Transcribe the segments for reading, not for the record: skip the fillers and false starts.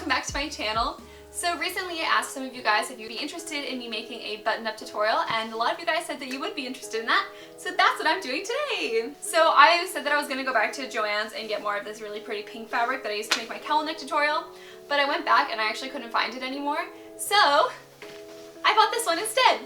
welcome back to my channel. So recently I asked some of you guys if you'd be interested in me making a button-up tutorial, and a lot of you guys said that you would be interested in that, so that's what I'm doing today. So I said that I was going to go back to Joann's and get more of this really pretty pink fabric that I used to make my cowl neck tutorial, but I went back and I actually couldn't find it anymore, so I bought this one instead.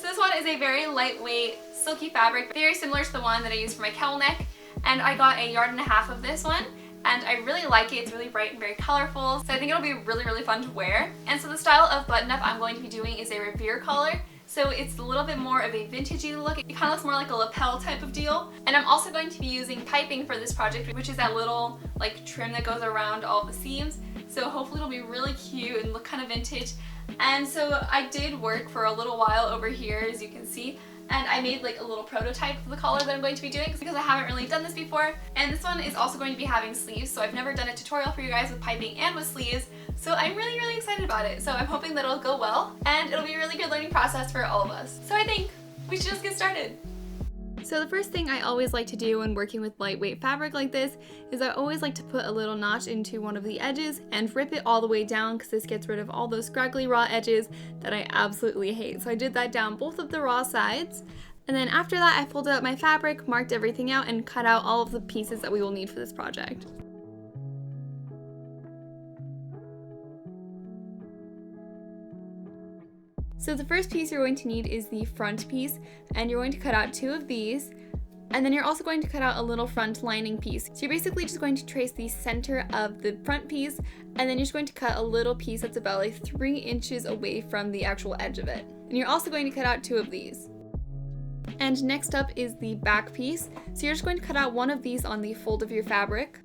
So this one is a very lightweight, silky fabric, very similar to the one that I used for my cowl neck, and I got 1.5 yards of this one. And I really like it. It's really bright and very colorful, so I think it'll be really fun to wear. And so the style of button-up I'm going to be doing is a Revere collar. So it's a little bit more of a vintagey look. It kind of looks more like a lapel type of deal. And I'm also going to be using piping for this project, which is that little like trim that goes around all the seams. So hopefully it'll be really cute and look kind of vintage. And so I did work for a little while over here, as you can see. And I made like a little prototype of the collar that I'm going to be doing because I haven't really done this before. And this one is also going to be having sleeves, so I've never done a tutorial for you guys with piping and with sleeves. So I'm really excited about it. So I'm hoping that it'll go well and it'll be a really good learning process for all of us. So I think we should just get started. So the first thing I always like to do when working with lightweight fabric like this is I always like to put a little notch into one of the edges and rip it all the way down, because this gets rid of all those scraggly raw edges that I absolutely hate. So I did that down both of the raw sides. And then after that, I folded up my fabric, marked everything out, and cut out all of the pieces that we will need for this project. So the first piece you're going to need is the front piece, and you're going to cut out 2 of these, and then you're also going to cut out a little front lining piece. So you're basically just going to trace the center of the front piece, and then you're just going to cut a little piece that's about like 3 inches away from the actual edge of it. And you're also going to cut out 2 of these. And next up is the back piece. So you're just going to cut out 1 of these on the fold of your fabric.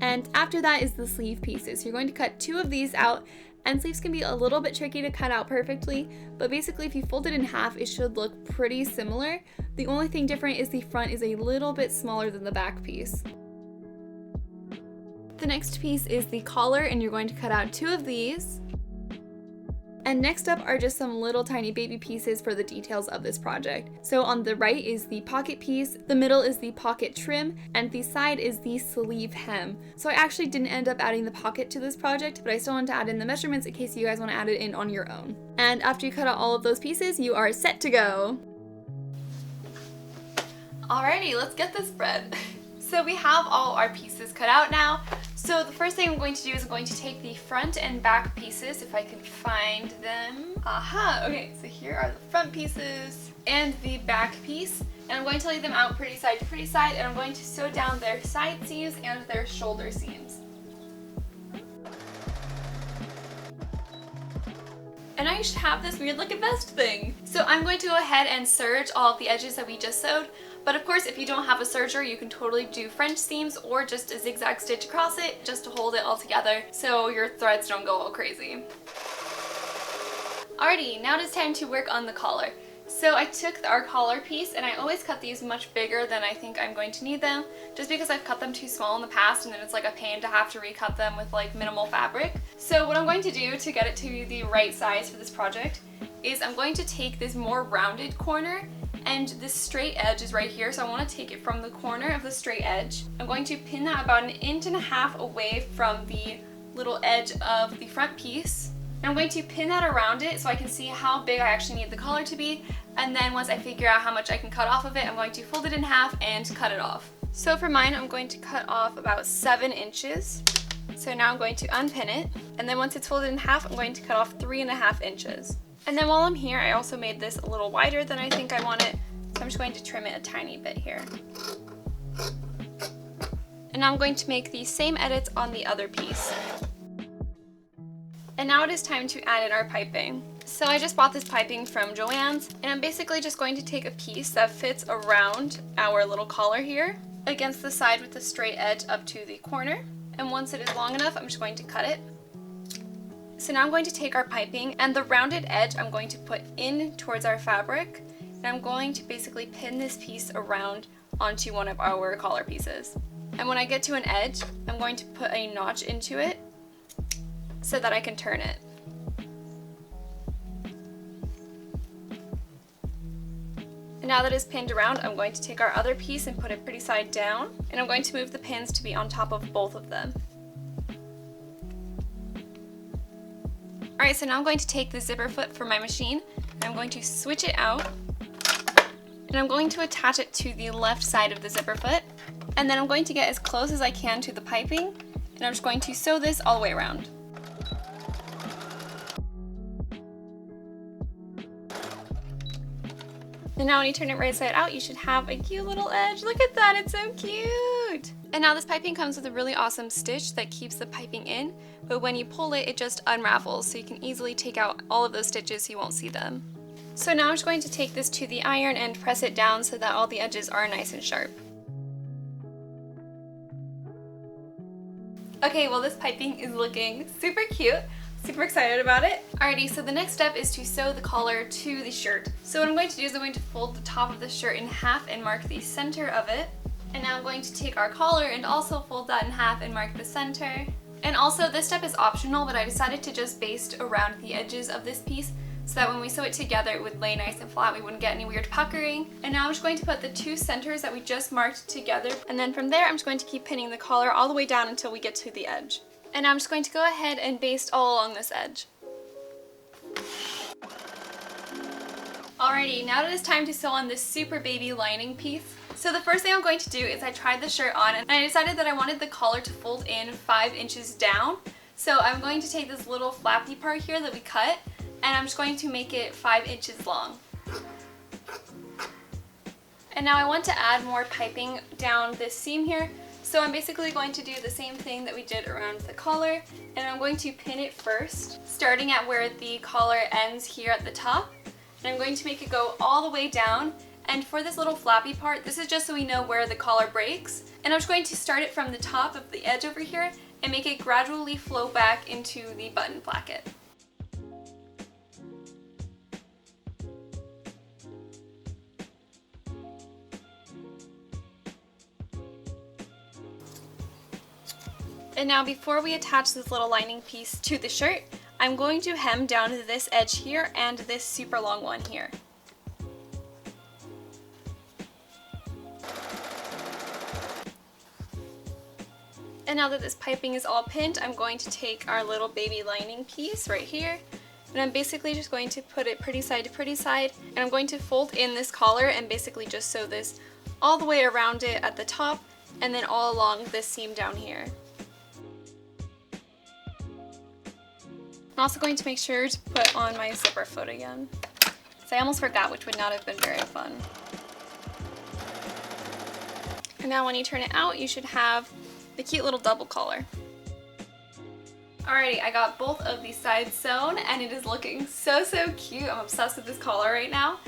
And after that is the sleeve pieces. So you're going to cut 2 of these out, and sleeves can be a little bit tricky to cut out perfectly, but basically if you fold it in half, it should look pretty similar. The only thing different is the front is a little bit smaller than the back piece. The next piece is the collar, and you're going to cut out 2 of these. And next up are just some little tiny baby pieces for the details of this project. So on the right is the pocket piece, the middle is the pocket trim, and the side is the sleeve hem. So I actually didn't end up adding the pocket to this project, but I still want to add in the measurements in case you guys want to add it in on your own. And after you cut out all of those pieces, you are set to go. Alrighty, let's get this spread. So we have all our pieces cut out now. So the first thing I'm going to do is I'm going to take the front and back pieces, if I can find them. Aha, okay, so here are the front pieces and the back piece. And I'm going to lay them out pretty side to pretty side, and I'm going to sew down their side seams and their shoulder seams. And I should have this weird looking vest thing. So I'm going to go ahead and serge all of the edges that we just sewed. But of course, if you don't have a serger, you can totally do French seams or just a zigzag stitch across it just to hold it all together so your threads don't go all crazy. Alrighty, now it is time to work on the collar. So I took our collar piece, and I always cut these much bigger than I think I'm going to need them, just because I've cut them too small in the past and then it's like a pain to have to recut them with like minimal fabric. So what I'm going to do to get it to the right size for this project is I'm going to take this more rounded corner, and this straight edge is right here, so I want to take it from the corner of the straight edge. I'm going to pin that about 1.5 inches away from the little edge of the front piece. And I'm going to pin that around it so I can see how big I actually need the collar to be, and then once I figure out how much I can cut off of it, I'm going to fold it in half and cut it off. So for mine, I'm going to cut off about 7 inches. So now I'm going to unpin it, and then once it's folded in half, I'm going to cut off 3.5 inches. And then while I'm here, I also made this a little wider than I think I want it, so I'm just going to trim it a tiny bit here. And now I'm going to make the same edits on the other piece. And now it is time to add in our piping. So I just bought this piping from Joann's, and I'm basically just going to take a piece that fits around our little collar here against the side with the straight edge up to the corner. And once it is long enough, I'm just going to cut it. So now I'm going to take our piping, and the rounded edge I'm going to put in towards our fabric, and I'm going to basically pin this piece around onto one of our collar pieces. And when I get to an edge, I'm going to put a notch into it so that I can turn it. And now that it's pinned around, I'm going to take our other piece and put it pretty side down, and I'm going to move the pins to be on top of both of them. Alright, so now I'm going to take the zipper foot from my machine, and I'm going to switch it out, and I'm going to attach it to the left side of the zipper foot, and then I'm going to get as close as I can to the piping, and I'm just going to sew this all the way around. And now when you turn it right side out, you should have a cute little edge. Look at that, it's so cute! And now this piping comes with a really awesome stitch that keeps the piping in, but when you pull it, it just unravels, so you can easily take out all of those stitches so you won't see them. So now I'm just going to take this to the iron and press it down so that all the edges are nice and sharp. Okay, well this piping is looking super cute. Super excited about it. Alrighty, so the next step is to sew the collar to the shirt. So what I'm going to do is I'm going to fold the top of the shirt in half and mark the center of it. And now I'm going to take our collar and also fold that in half and mark the center. And also this step is optional, but I decided to just baste around the edges of this piece so that when we sew it together it would lay nice and flat, we wouldn't get any weird puckering. And now I'm just going to put the two centers that we just marked together, and then from there I'm just going to keep pinning the collar all the way down until we get to the edge. And now I'm just going to go ahead and baste all along this edge. Alrighty, now it is time to sew on this super baby lining piece. So the first thing I'm going to do is I tried the shirt on and I decided that I wanted the collar to fold in 5 inches down. So I'm going to take this little flappy part here that we cut and I'm just going to make it 5 inches long. And now I want to add more piping down this seam here. So I'm basically going to do the same thing that we did around the collar, and I'm going to pin it first, starting at where the collar ends here at the top. And I'm going to make it go all the way down, and for this little flappy part, this is just so we know where the collar breaks. And I'm just going to start it from the top of the edge over here and make it gradually flow back into the button placket. And now before we attach this little lining piece to the shirt, I'm going to hem down this edge here and this super long one here. And now that this piping is all pinned, I'm going to take our little baby lining piece right here, and I'm basically just going to put it pretty side to pretty side, and I'm going to fold in this collar and basically just sew this all the way around it at the top and then all along this seam down here. I'm also going to make sure to put on my zipper foot again, because I almost forgot, which would not have been very fun. And now when you turn it out, you should have the cute little double collar. Alrighty, I got both of these sides sewn and it is looking so cute. I'm obsessed with this collar right now.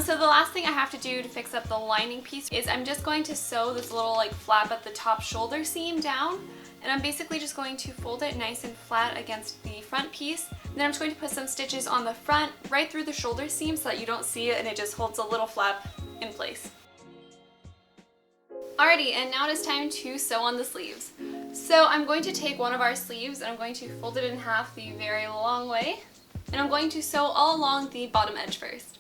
So the last thing I have to do to fix up the lining piece is I'm just going to sew this little like flap at the top shoulder seam down. And I'm basically just going to fold it nice and flat against the front piece. And then I'm just going to put some stitches on the front, right through the shoulder seam so that you don't see it and it just holds a little flap in place. Alrighty, and now it is time to sew on the sleeves. So I'm going to take one of our sleeves and I'm going to fold it in half the very long way. And I'm going to sew all along the bottom edge first.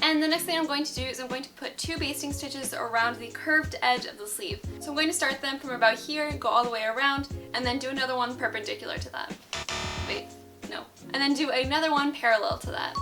And the next thing I'm going to do is I'm going to put 2 basting stitches around the curved edge of the sleeve. So I'm going to start them from about here, go all the way around, and then do another one perpendicular to that. Wait, no. And then do another one parallel to that.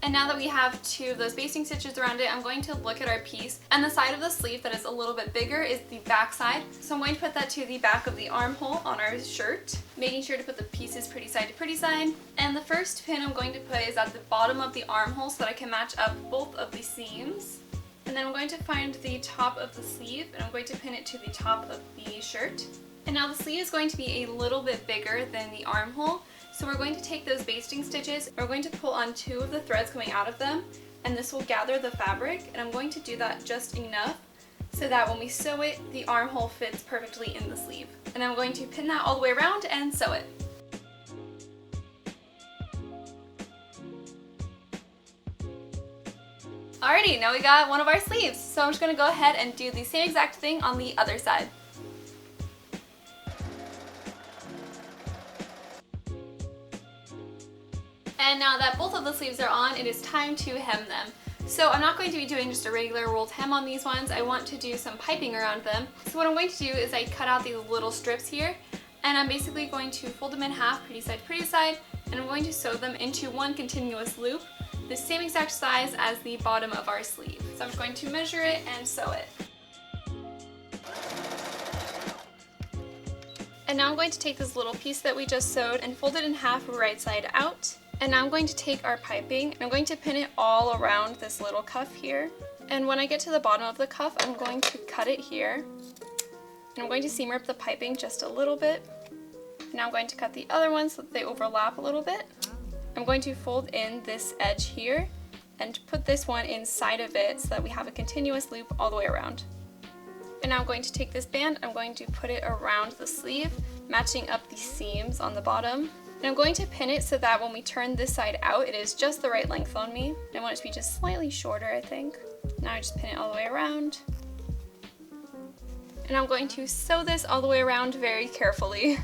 And now that we have 2 of those basting stitches around it, I'm going to look at our piece. And the side of the sleeve that is a little bit bigger is the back side. So I'm going to put that to the back of the armhole on our shirt, making sure to put the pieces pretty side to pretty side. And the first pin I'm going to put is at the bottom of the armhole so that I can match up both of the seams. And then I'm going to find the top of the sleeve and I'm going to pin it to the top of the shirt. And now the sleeve is going to be a little bit bigger than the armhole. So we're going to take those basting stitches, we're going to pull on 2 of the threads coming out of them, and this will gather the fabric, and I'm going to do that just enough so that when we sew it, the armhole fits perfectly in the sleeve. And I'm going to pin that all the way around and sew it. Alrighty, now we got one of our sleeves, so I'm just going to go ahead and do the same exact thing on the other side. And now that both of the sleeves are on, it is time to hem them. So I'm not going to be doing just a regular rolled hem on these ones. I want to do some piping around them. So what I'm going to do is I cut out these little strips here, and I'm basically going to fold them in half, pretty side, and I'm going to sew them into one continuous loop, the same exact size as the bottom of our sleeve. So I'm just going to measure it and sew it. And now I'm going to take this little piece that we just sewed and fold it in half right side out. And now I'm going to take our piping and I'm going to pin it all around this little cuff here. And when I get to the bottom of the cuff, I'm going to cut it here. And I'm going to seam rip the piping just a little bit. Now I'm going to cut the other ones so that they overlap a little bit. I'm going to fold in this edge here and put this one inside of it so that we have a continuous loop all the way around. And now I'm going to take this band, I'm going to put it around the sleeve, matching up the seams on the bottom. And I'm going to pin it so that when we turn this side out, it is just the right length on me. I want it to be just slightly shorter, I think. Now I just pin it all the way around. And I'm going to sew this all the way around very carefully.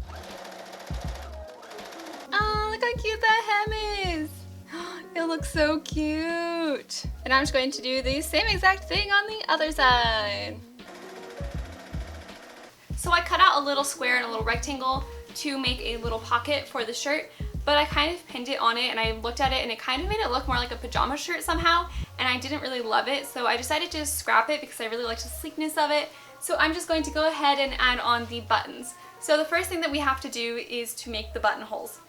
Oh, look how cute that hem is! It looks so cute! And I'm just going to do the same exact thing on the other side. So I cut out a little square and a little rectangle to make a little pocket for the shirt, but I kind of pinned it on it and I looked at it and it kind of made it look more like a pajama shirt somehow, and I didn't really love it, so I decided to just scrap it because I really liked the sleekness of it. So I'm just going to go ahead and add on the buttons. So the first thing that we have to do is to make the buttonholes.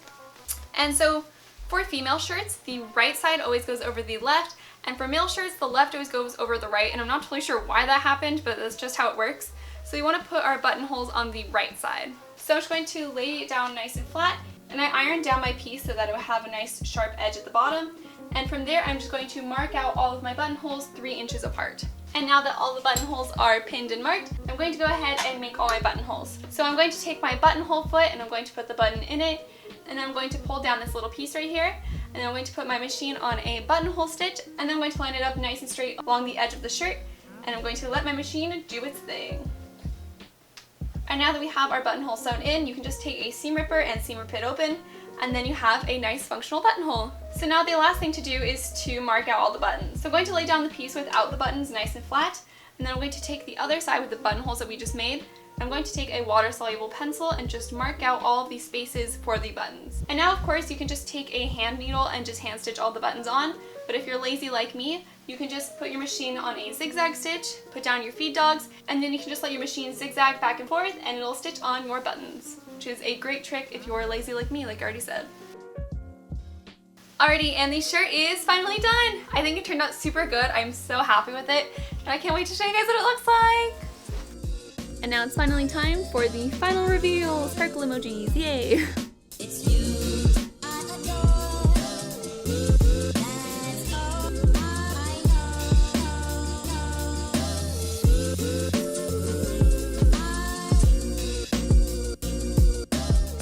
And so for female shirts, the right side always goes over the left, and for male shirts, the left always goes over the right, and I'm not totally sure why that happened, but that's just how it works. So we want to put our buttonholes on the right side. So I'm just going to lay it down nice and flat, and I ironed down my piece so that it would have a nice sharp edge at the bottom. And from there, I'm just going to mark out all of my buttonholes 3 inches apart. And now that all the buttonholes are pinned and marked, I'm going to go ahead and make all my buttonholes. So I'm going to take my buttonhole foot and I'm going to put the button in it, and I'm going to pull down this little piece right here, and then I'm going to put my machine on a buttonhole stitch, and then I'm going to line it up nice and straight along the edge of the shirt, and I'm going to let my machine do its thing. And now that we have our buttonhole sewn in, you can just take a seam ripper and seam rip it open, and then you have a nice functional buttonhole. So now the last thing to do is to mark out all the buttons. So I'm going to lay down the piece without the buttons nice and flat, and then I'm going to take the other side with the buttonholes that we just made. I'm going to take a water-soluble pencil and just mark out all of the spaces for the buttons. And now, of course, you can just take a hand needle and just hand stitch all the buttons on, but if you're lazy like me, you can just put your machine on a zigzag stitch, put down your feed dogs, and then you can just let your machine zigzag back and forth and it'll stitch on your buttons, which is a great trick if you're lazy like me, like I already said. Alrighty, and the shirt is finally done! I think it turned out super good. I'm so happy with it, and I can't wait to show you guys what it looks like! And now it's finally time for the final reveal! Sparkle emojis, yay! It's you.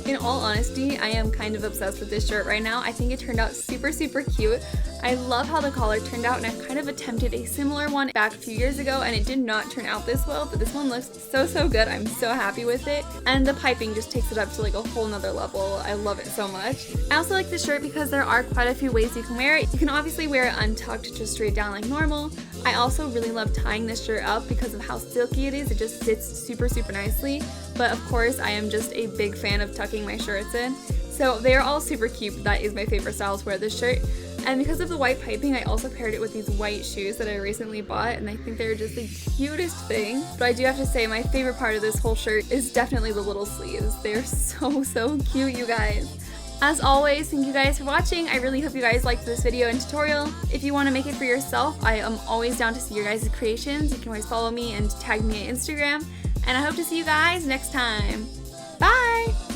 In all honesty, I am kind of obsessed with this shirt right now. I think it turned out super cute. I love how the collar turned out, and I've kind of attempted a similar one back a few years ago and it did not turn out this well, but this one looks so good. I'm so happy with it, and the piping just takes it up to like a whole nother level. I love it so much. I also like this shirt because there are quite a few ways you can wear it. You can obviously wear it untucked, just straight down like normal. I also really love tying this shirt up because of how silky it is. It just sits super nicely, but of course I am just a big fan of tucking my shirts in. So they are all super cute, but that is my favorite style to wear this shirt. And because of the white piping, I also paired it with these white shoes that I recently bought, and I think they're just the cutest thing. But I do have to say, my favorite part of this whole shirt is definitely the little sleeves. They're so cute, you guys. As always, thank you guys for watching. I really hope you guys liked this video and tutorial. If you want to make it for yourself, I am always down to see your guys' creations. You can always follow me and tag me on Instagram. And I hope to see you guys next time. Bye!